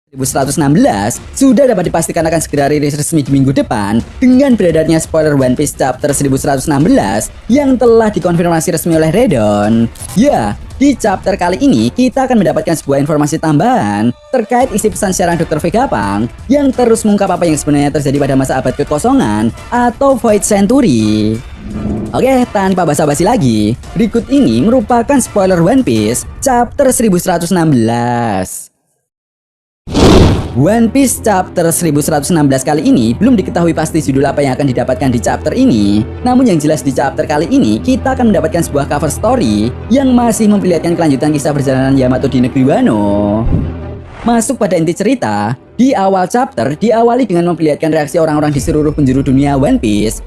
1116 sudah dapat dipastikan akan segera rilis resmi di minggu depan dengan beredarnya spoiler One Piece chapter 1116 yang telah dikonfirmasi resmi oleh Redon. Ya, di chapter kali ini kita akan mendapatkan sebuah informasi tambahan terkait isi pesan siaran Dr. Vegapunk yang terus mengungkap apa yang sebenarnya terjadi pada masa abad kekosongan atau Void Century. Oke, tanpa basa-basi lagi, berikut ini merupakan spoiler One Piece chapter 1116. One Piece chapter 1116 kali ini belum diketahui pasti judul apa yang akan didapatkan di chapter ini. Namun yang jelas di chapter kali ini kita akan mendapatkan sebuah cover story yang masih memperlihatkan kelanjutan kisah perjalanan Yamato di negeri Wano. Masuk pada inti cerita, di awal chapter diawali dengan memperlihatkan reaksi orang-orang di seluruh penjuru dunia One Piece.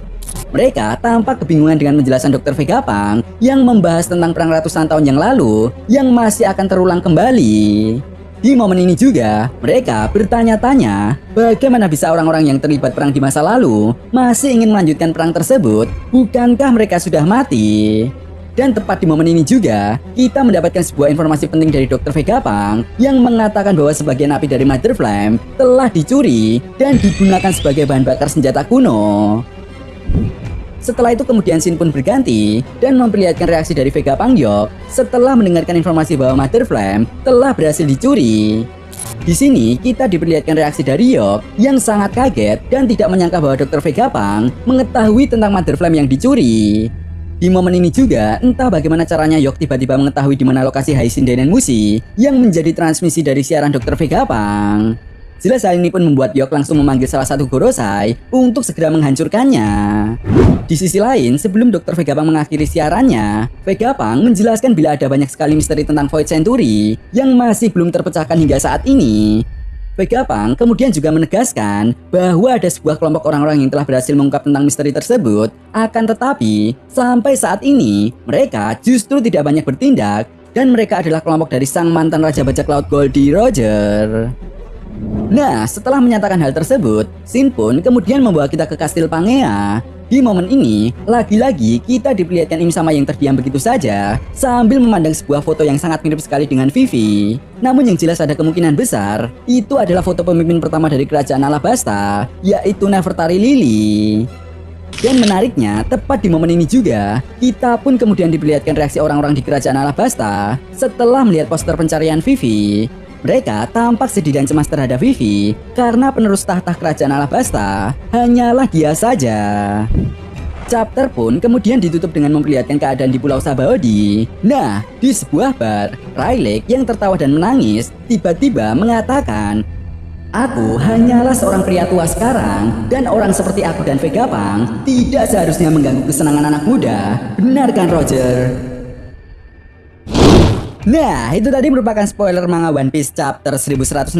Mereka tampak kebingungan dengan penjelasan Dr. Vegapunk yang membahas tentang perang ratusan tahun yang lalu yang masih akan terulang kembali. Di momen ini juga, mereka bertanya-tanya bagaimana bisa orang-orang yang terlibat perang di masa lalu masih ingin melanjutkan perang tersebut, bukankah mereka sudah mati? Dan tepat di momen ini juga, kita mendapatkan sebuah informasi penting dari Dr. Vegapunk yang mengatakan bahwa sebagian api dari Mother Flame telah dicuri dan digunakan sebagai bahan bakar senjata kuno. Setelah itu kemudian scene pun berganti dan memperlihatkan reaksi dari Vegapunk Yok setelah mendengarkan informasi bahwa Mother Flame telah berhasil dicuri. Di sini kita diperlihatkan reaksi dari Yok yang sangat kaget dan tidak menyangka bahwa Dr. Vegapunk mengetahui tentang Mother Flame yang dicuri. Di momen ini juga, entah bagaimana caranya Yok tiba-tiba mengetahui di mana lokasi Haishinden dan Mushi yang menjadi transmisi dari siaran Dr. Vegapunk. Jelas hal ini pun membuat Yok langsung memanggil salah satu Gorosei untuk segera menghancurkannya. Di sisi lain, sebelum Dr. Vegapunk mengakhiri siarannya, Vegapunk menjelaskan bila ada banyak sekali misteri tentang Void Century yang masih belum terpecahkan hingga saat ini. Vegapunk kemudian juga menegaskan bahwa ada sebuah kelompok orang-orang yang telah berhasil mengungkap tentang misteri tersebut, akan tetapi sampai saat ini mereka justru tidak banyak bertindak dan mereka adalah kelompok dari sang mantan Raja Bajak Laut Goldie Roger. Nah, setelah menyatakan hal tersebut, Shin pun kemudian membawa kita ke Kastil Pangea. Di momen ini, lagi-lagi kita diperlihatkan Im-sama yang terdiam begitu saja sambil memandang sebuah foto yang sangat mirip sekali dengan Vivi. Namun yang jelas ada kemungkinan besar, itu adalah foto pemimpin pertama dari kerajaan Alabasta, yaitu Nefertari Lily. Dan menariknya, tepat di momen ini juga, kita pun kemudian diperlihatkan reaksi orang-orang di kerajaan Alabasta setelah melihat poster pencarian Vivi. Mereka tampak sedih dan cemas terhadap Vivi karena penerus tahta kerajaan Alabasta hanyalah dia saja. Chapter pun kemudian ditutup dengan memperlihatkan keadaan di Pulau Sabaody. Nah, di sebuah bar, Rayleigh yang tertawa dan menangis tiba-tiba mengatakan, "Aku hanyalah seorang pria tua sekarang dan orang seperti aku dan Vegapunk tidak seharusnya mengganggu kesenangan anak muda. Benar kan, Roger?" Nah, itu tadi merupakan spoiler manga One Piece chapter 1116.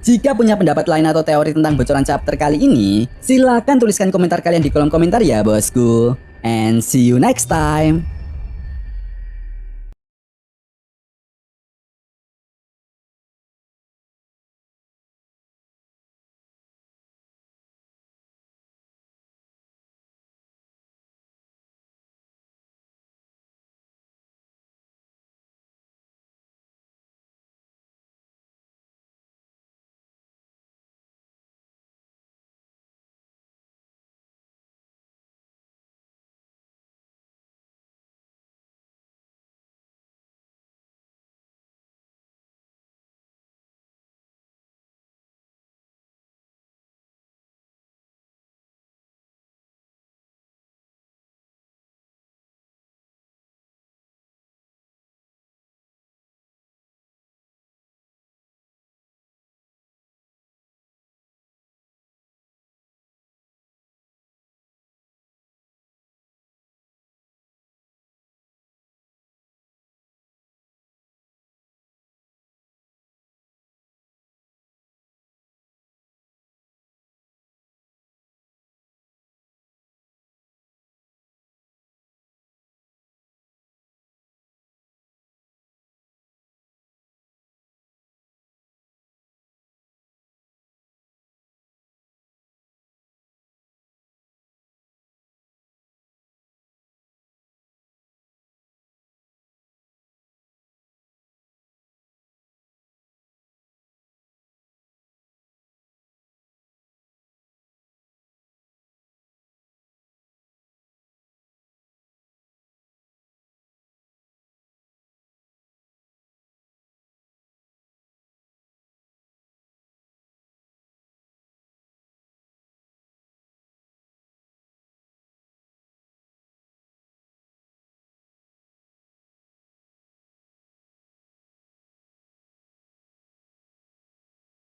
Jika punya pendapat lain atau teori tentang bocoran chapter kali ini, silakan tuliskan komentar kalian di kolom komentar ya bosku. And see you next time.